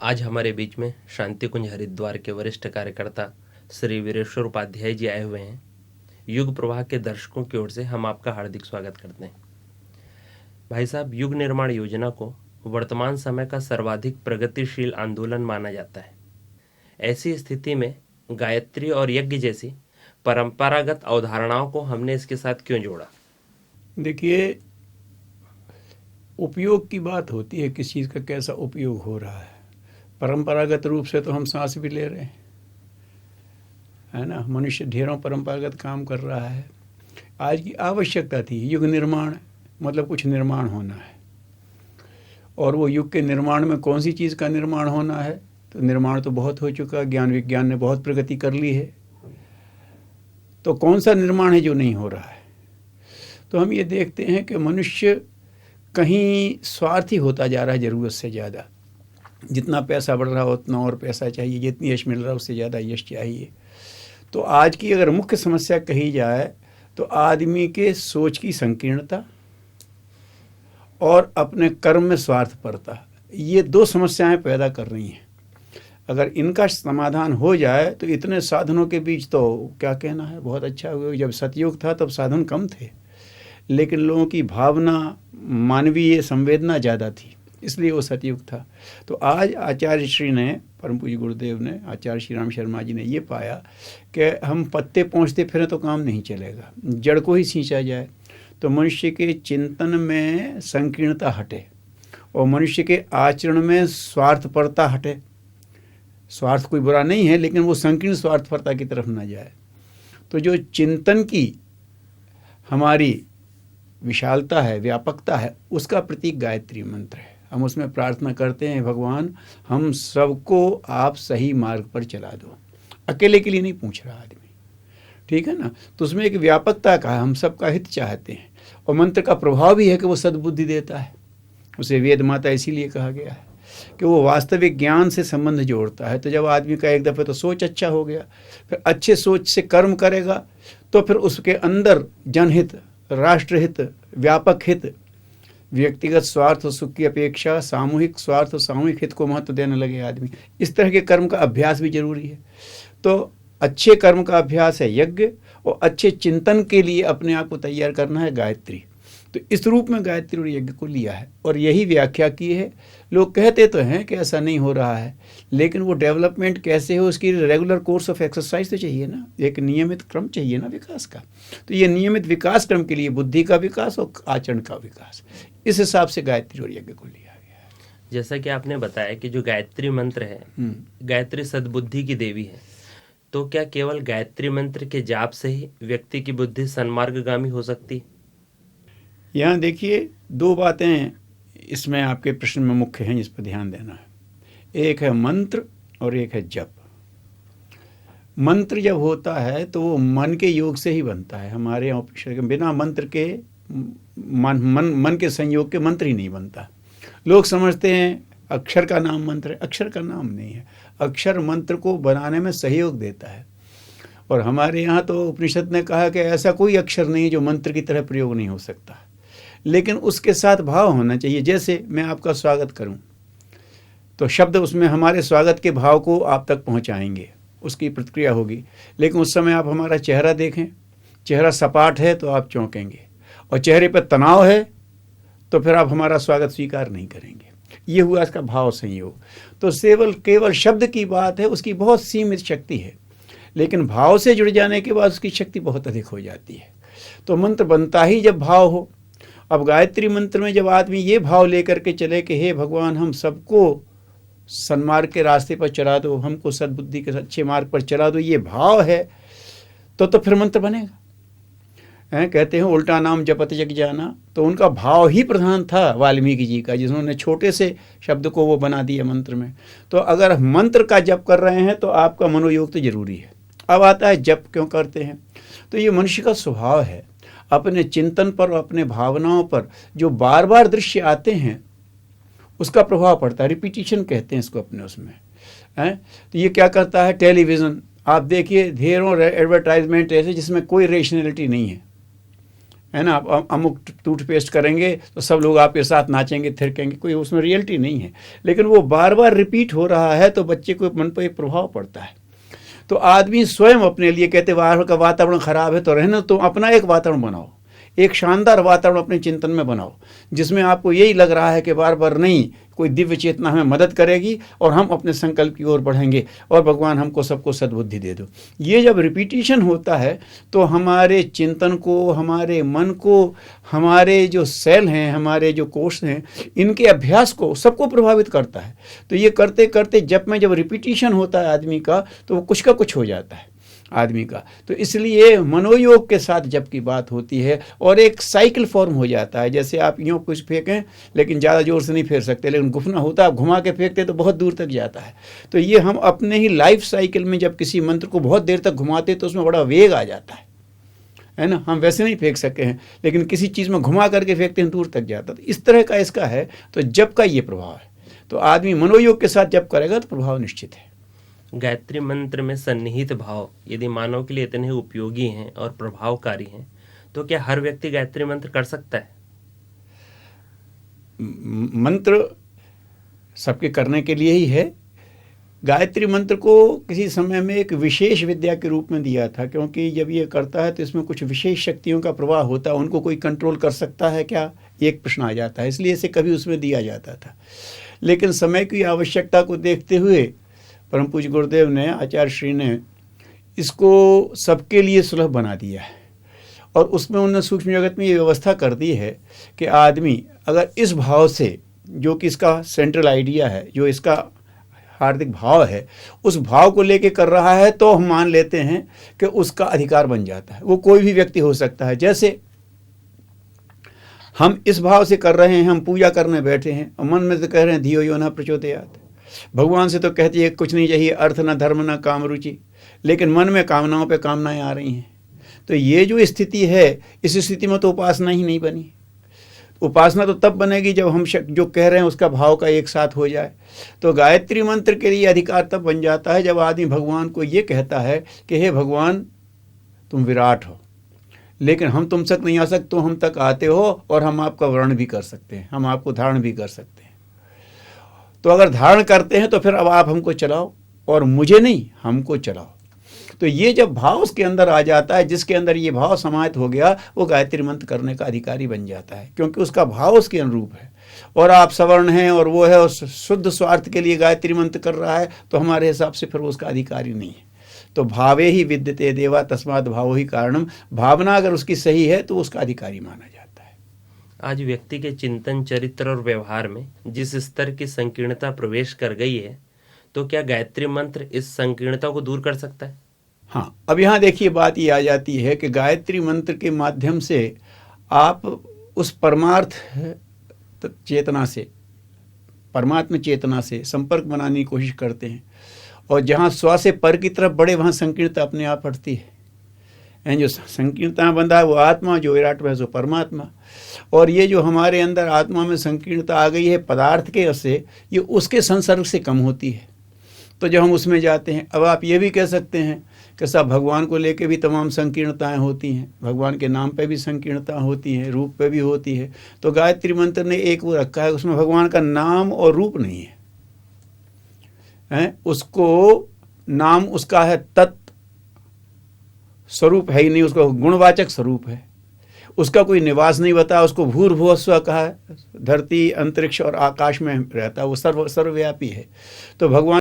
आज हमारे बीच में शांति कुंज हरिद्वार के वरिष्ठ कार्यकर्ता श्री वीरेश्वर उपाध्याय जी आए हुए हैं। युग प्रवाह के दर्शकों की ओर से हम आपका हार्दिक स्वागत करते हैं। भाई साहब, युग निर्माण योजना को वर्तमान समय का सर्वाधिक प्रगतिशील आंदोलन माना जाता है। ऐसी स्थिति में गायत्री और यज्ञ जैसी परंपरागत अवधारणाओं को हमने इसके साथ क्यों जोड़ा? देखिए, उपयोग की बात होती है, किस चीज़ का कैसा उपयोग हो रहा है। परंपरागत रूप से तो हम सांस भी ले रहे हैं, है ना। मनुष्य ढेरों परंपरागत काम कर रहा है। आज की आवश्यकता थी युग निर्माण, मतलब कुछ निर्माण होना है। और वो युग के निर्माण में कौन सी चीज़ का निर्माण होना है? तो निर्माण तो बहुत हो चुका, ज्ञान विज्ञान ने बहुत प्रगति कर ली है। तो कौन सा निर्माण है जो नहीं हो रहा है? तो हम ये देखते हैं कि मनुष्य कहीं स्वार्थी होता जा रहा है ज़रूरत से ज़्यादा। जितना पैसा बढ़ रहा हो उतना और पैसा चाहिए, जितनी यश मिल रहा है उससे ज़्यादा यश चाहिए। तो आज की अगर मुख्य समस्या कही जाए तो आदमी के सोच की संकीर्णता और अपने कर्म में स्वार्थपरता, ये दो समस्याएं पैदा कर रही हैं। अगर इनका समाधान हो जाए तो इतने साधनों के बीच तो क्या कहना है, बहुत अच्छा हुआ। जब सतयुग था तब साधन कम थे, लेकिन लोगों की भावना, मानवीय संवेदना ज़्यादा थी, इसलिए वो सतयुग था। तो आज आचार्य श्री ने, परम पूज्य गुरुदेव ने, आचार्य श्री राम शर्मा जी ने ये पाया कि हम पत्ते पहुँचते फिरें तो काम नहीं चलेगा, जड़ को ही सींचा जाए। तो मनुष्य के चिंतन में संकीर्णता हटे और मनुष्य के आचरण में स्वार्थपरता हटे। स्वार्थ कोई बुरा नहीं है, लेकिन वो संकीर्ण स्वार्थपरता की तरफ न जाए। तो जो चिंतन की हमारी विशालता है, व्यापकता है, उसका प्रतीक गायत्री मंत्र है। हम उसमें प्रार्थना करते हैं, भगवान हम सबको आप सही मार्ग पर चला दो। अकेले के लिए नहीं पूछ रहा आदमी, ठीक है ना। तो उसमें एक व्यापकता का है, हम सबका हित चाहते हैं। और मंत्र का प्रभाव भी है कि वो सद्बुद्धि देता है। उसे वेद माता इसीलिए कहा गया है कि वो वास्तविक ज्ञान से संबंध जोड़ता है। तो जब आदमी का एक दफ़े तो सोच अच्छा हो गया, फिर अच्छे सोच से कर्म करेगा, तो फिर उसके अंदर जनहित, राष्ट्रहित, व्यापक हित, व्यक्तिगत स्वार्थ और सुख की अपेक्षा सामूहिक स्वार्थ और सामूहिक हित को महत्व देने लगे आदमी। इस तरह के कर्म का अभ्यास भी जरूरी है। तो अच्छे कर्म का अभ्यास है यज्ञ, और अच्छे चिंतन के लिए अपने आप को तैयार करना है गायत्री। तो इस रूप में गायत्री और यज्ञ को लिया है और यही व्याख्या की है। लोग कहते तो हैं कि ऐसा नहीं हो रहा है, लेकिन वो डेवलपमेंट कैसे हो, उसकी रेगुलर कोर्स ऑफ एक्सरसाइज तो चाहिए ना, एक नियमित क्रम चाहिए ना विकास का। तो ये नियमित विकास क्रम के लिए बुद्धि का विकास और आचरण का विकास, इस हिसाब से गायत्री और यज्ञ को लिया गया है। जैसा कि आपने बताया कि जो गायत्री मंत्र है, गायत्री सद्बुद्धि की देवी है, तो क्या केवल गायत्री मंत्र के जाप से ही व्यक्ति की बुद्धि सन्मार्गगामी हो सकती? यहाँ देखिए, दो बातें इसमें आपके प्रश्न में मुख्य हैं, जिस पर ध्यान देना है। एक है मंत्र और एक है जप। मंत्र जब होता है तो वो मन के योग से ही बनता है। हमारे यहाँ बिना मंत्र के मन के संयोग के मंत्र ही नहीं बनता। लोग समझते हैं अक्षर का नाम मंत्र है, अक्षर का नाम नहीं है। अक्षर मंत्र को बनाने में सहयोग देता है। और हमारे यहाँ तो उपनिषद ने कहा कि ऐसा कोई अक्षर नहीं है जो मंत्र की तरह प्रयोग नहीं हो सकता, लेकिन उसके साथ भाव होना चाहिए। जैसे मैं आपका स्वागत करूं तो शब्द उसमें हमारे स्वागत के भाव को आप तक पहुंचाएंगे, उसकी प्रतिक्रिया होगी। लेकिन उस समय आप हमारा चेहरा देखें, चेहरा सपाट है तो आप चौंकेंगे, और चेहरे पर तनाव है तो फिर आप हमारा स्वागत स्वीकार नहीं करेंगे। ये हुआ इसका भाव संयोग। तो केवल शब्द की बात है, उसकी बहुत सीमित शक्ति है, लेकिन भाव से जुड़ जाने के बाद उसकी शक्ति बहुत अधिक हो जाती है। तो मंत्र बनता ही जब भाव हो। अब गायत्री मंत्र में जब आदमी ये भाव लेकर के चले कि हे भगवान हम सबको सन्मार्ग के रास्ते पर चला दो, हमको सद्बुद्धि के अच्छे मार्ग पर चला दो, ये भाव है, तो फिर मंत्र बनेगा। कहते हैं उल्टा नाम जपत जग जाना, तो उनका भाव ही प्रधान था वाल्मीकि जी का, जिन्होंने छोटे से शब्द को वो बना दिया मंत्र में। तो अगर मंत्र का जप कर रहे हैं तो आपका मनोयोग तो जरूरी है। अब आता है जप क्यों करते हैं। तो ये मनुष्य का स्वभाव है, अपने चिंतन पर और अपने भावनाओं पर जो बार बार दृश्य आते हैं उसका प्रभाव पड़ता है। रिपीटिशन कहते हैं इसको अपने उसमें। तो ये क्या करता है, टेलीविज़न आप देखिए, ढेरों एडवर्टाइजमेंट ऐसे जिसमें कोई रेशनैलिटी नहीं है, है ना, आप अमुक टूथपेस्ट करेंगे तो सब लोग आपके साथ नाचेंगे थिरकेंगे, कोई उसमें रियलिटी नहीं है। लेकिन वो बार बार रिपीट हो रहा है तो बच्चे को मन पर एक प्रभाव पड़ता है। तो आदमी स्वयं अपने लिए कहते बाहर का वातावरण खराब है तो रहना, तो अपना एक वातावरण बनाओ, एक शानदार वातावरण अपने चिंतन में बनाओ, जिसमें आपको यही लग रहा है कि बार बार नहीं, कोई दिव्य चेतना हमें मदद करेगी और हम अपने संकल्प की ओर बढ़ेंगे और भगवान हमको सबको सद्बुद्धि दे दो। ये जब रिपीटिशन होता है तो हमारे चिंतन को, हमारे मन को, हमारे जो सेल हैं, हमारे जो कोष हैं, इनके अभ्यास को, सबको प्रभावित करता है। तो ये करते करते जब रिपीटिशन होता है आदमी का तो वो कुछ का कुछ हो जाता है आदमी का। तो इसलिए मनोयोग के साथ जब की बात होती है और एक साइकिल फॉर्म हो जाता है, जैसे आप यूँ कुछ फेंकें लेकिन ज़्यादा ज़ोर से नहीं फेंक सकते, लेकिन घुसना होता है, आप घुमा के फेंकते तो बहुत दूर तक जाता है। तो ये हम अपने ही लाइफ साइकिल में जब किसी मंत्र को बहुत देर तक घुमाते तो उसमें बड़ा वेग आ जाता है ना। हम वैसे नहीं फेंक सके हैं, लेकिन किसी चीज़ में घुमा करके फेंकते हैं दूर तक जाता है। तो इस तरह का इसका है। तो जब का ये प्रभाव है, तो आदमी मनोयोग के साथ जब करेगा तो प्रभाव निश्चित है। गायत्री मंत्र में सन्निहित भाव यदि मानव के लिए इतने उपयोगी हैं और प्रभावकारी हैं, तो क्या हर व्यक्ति गायत्री मंत्र कर सकता है? मंत्र सबके करने के लिए ही है। गायत्री मंत्र को किसी समय में एक विशेष विद्या के रूप में दिया था, क्योंकि जब ये करता है तो इसमें कुछ विशेष शक्तियों का प्रवाह होता है। उनको कोई कंट्रोल कर सकता है क्या, एक प्रश्न आ जाता है, इसलिए इसे कभी उसमें दिया जाता था। लेकिन समय की आवश्यकता को देखते हुए परम पूज्य गुरुदेव ने, आचार्य श्री ने इसको सबके लिए सुलभ बना दिया है। और उसमें उन्होंने सूक्ष्म जगत में ये व्यवस्था कर दी है कि आदमी अगर इस भाव से, जो कि इसका सेंट्रल आइडिया है, जो इसका हार्दिक भाव है, उस भाव को लेके कर रहा है तो हम मान लेते हैं कि उसका अधिकार बन जाता है। वो कोई भी व्यक्ति हो सकता है। जैसे हम इस भाव से कर रहे हैं, हम पूजा करने बैठे हैं और मन में तो कह रहे हैं धियो यो न प्रचोदयात्, भगवान से तो कहती है कुछ नहीं चाहिए, अर्थ न धर्म न काम रुचि, लेकिन मन में कामनाओं पे कामनाएं आ रही हैं। तो ये जो स्थिति है, इस स्थिति में तो उपासना ही नहीं बनी। उपासना तो तब बनेगी जब हम जो कह रहे हैं उसका भाव का एक साथ हो जाए। तो गायत्री मंत्र के लिए अधिकार तब बन जाता है जब आदमी भगवान को ये कहता है कि हे भगवान, तुम विराट हो, लेकिन हम तुम तक नहीं आ सकते, तो हम तक आते हो और हम आपका वर्णन भी कर सकते हैं, हम आपको धारण भी कर सकते हैं। तो अगर धारण करते हैं तो फिर अब आप हमको चलाओ और मुझे नहीं, हमको चलाओ। तो ये जब भाव उसके अंदर आ जाता है, जिसके अंदर ये भाव समाहित हो गया, वो गायत्री मंत्र करने का अधिकारी बन जाता है, क्योंकि उसका भाव उसके अनुरूप है। और आप सवर्ण हैं और वो है और शुद्ध स्वार्थ के लिए गायत्री मंत्र कर रहा है, तो हमारे हिसाब से फिर वो उसका अधिकारी नहीं है। तो भावे ही विद्यते देवा तस्मात् भावो ही कारणम, भावना अगर उसकी सही है तो उसका अधिकारी माना जाता है। आज व्यक्ति के चिंतन, चरित्र और व्यवहार में जिस स्तर की संकीर्णता प्रवेश कर गई है, तो क्या गायत्री मंत्र इस संकीर्णता को दूर कर सकता है? हाँ, अब यहाँ देखिए बात ये आ जाती है कि गायत्री मंत्र के माध्यम से आप उस परमार्थ चेतना से, परमात्मा चेतना से संपर्क बनाने की कोशिश करते हैं, और जहाँ स्व से पर की तरफ बढ़े वहाँ संकीर्णता अपने आप हटती है। जो संकीर्णता बंधा है वो आत्मा, जो विराट में है सो परमात्मा। और ये जो हमारे अंदर आत्मा में संकीर्णता आ गई है पदार्थ के से, ये उसके संसर्ग से कम होती है। तो जब हम उसमें जाते हैं, अब आप ये भी कह सकते हैं कि सब भगवान को लेके भी तमाम संकीर्णताएं होती हैं, भगवान के नाम पे भी संकीर्णता होती है, रूप पे भी होती है। तो गायत्री मंत्र ने एक वो रखा है, उसमें भगवान का नाम और रूप नहीं है, उसको नाम उसका है तत् स्वरूप है ही नहीं, उसका गुणवाचक स्वरूप है। उसका कोई निवास नहीं बताया, उसको भूर्भुवः स्वः कहा है, धरती अंतरिक्ष और आकाश में रहता है, वो सर्वव्यापी है। तो भगवान